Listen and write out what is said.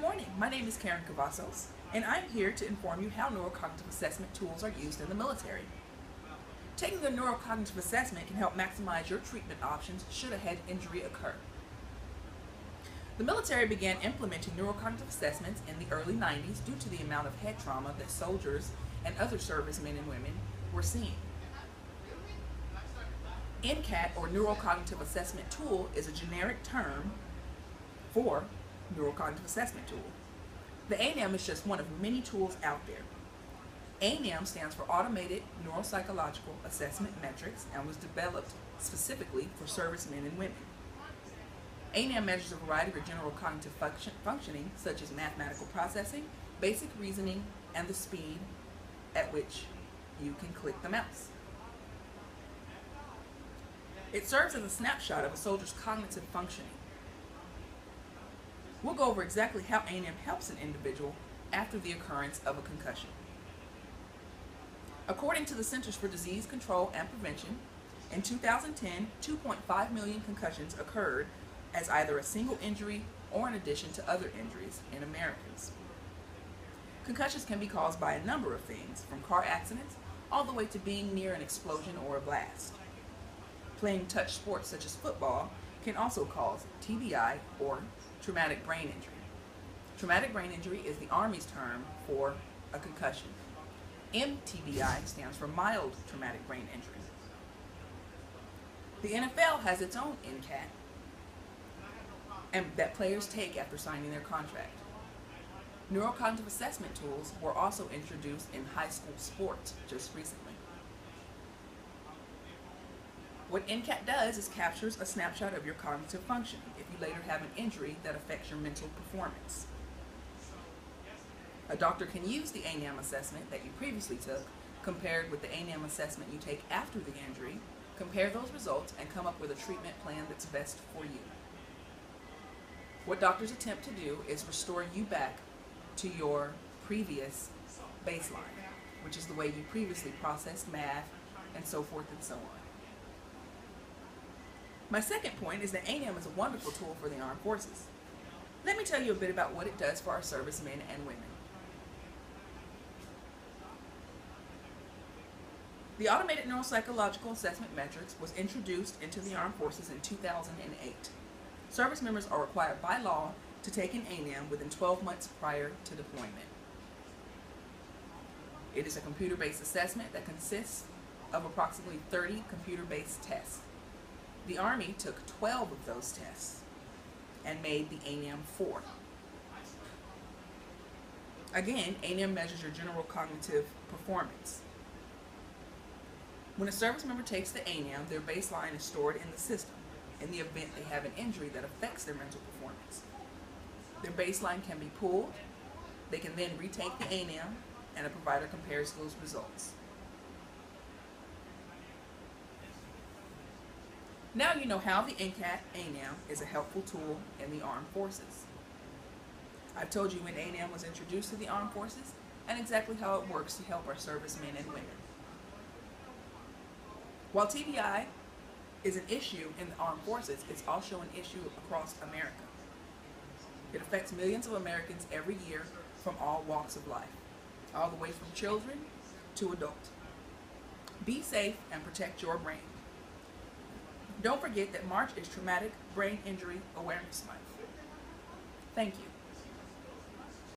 morning, my name is Karen Cavazos, and I'm here to inform you how neurocognitive assessment tools are used in the military. Taking a neurocognitive assessment can help maximize your treatment options should a head injury occur. The military began implementing neurocognitive assessments in the early 90s due to the amount of head trauma that soldiers and other servicemen and women were seeing. NCAT, or Neurocognitive Assessment Tool, is a generic term for neurocognitive assessment tool. The ANAM is just one of many tools out there. ANAM stands for Automated Neuropsychological Assessment Metrics and was developed specifically for servicemen and women. ANAM measures a variety of general cognitive functioning, such as mathematical processing, basic reasoning, and the speed at which you can click the mouse. It serves as a snapshot of a soldier's cognitive functioning. We'll go over exactly how ANAM helps an individual after the occurrence of a concussion. According to the Centers for Disease Control and Prevention, in 2010, 2.5 million concussions occurred as either a single injury or in addition to other injuries in Americans. Concussions can be caused by a number of things, from car accidents all the way to being near an explosion or a blast. Playing touch sports such as football can also cause TBI, or traumatic brain injury. Traumatic brain injury is the Army's term for a concussion. MTBI stands for mild traumatic brain injury. The NFL has its own NCAT and that players take after signing their contract. Neurocognitive assessment tools were also introduced in high school sports just recently. What NCAT does is captures a snapshot of your cognitive function if you later have an injury that affects your mental performance. A doctor can use the ANAM assessment that you previously took compared with the ANAM assessment you take after the injury, compare those results, and come up with a treatment plan that's best for you. What doctors attempt to do is restore you back to your previous baseline, which is the way you previously processed math and so forth and so on. My second point is that ANAM is a wonderful tool for the armed forces. Let me tell you a bit about what it does for our servicemen and women. The Automated Neuropsychological Assessment Metrics was introduced into the armed forces in 2008. Service members are required by law to take an ANAM within 12 months prior to deployment. It is a computer-based assessment that consists of approximately 30 computer-based tests. The Army took 12 of those tests and made the ANAM 4. Again, ANAM measures your general cognitive performance. When a service member takes the ANAM, their baseline is stored in the system in the event they have an injury that affects their mental performance. Their baseline can be pulled. They can then retake the ANAM, and a provider compares those results. Now you know how the NCAT ANAM is a helpful tool in the armed forces. I've told you when ANAM was introduced to the armed forces and exactly how it works to help our servicemen and women. While TBI is an issue in the armed forces, it's also an issue across America. It affects millions of Americans every year from all walks of life, all the way from children to adults. Be safe and protect your brain. Don't forget that March is Traumatic Brain Injury Awareness Month. Thank you.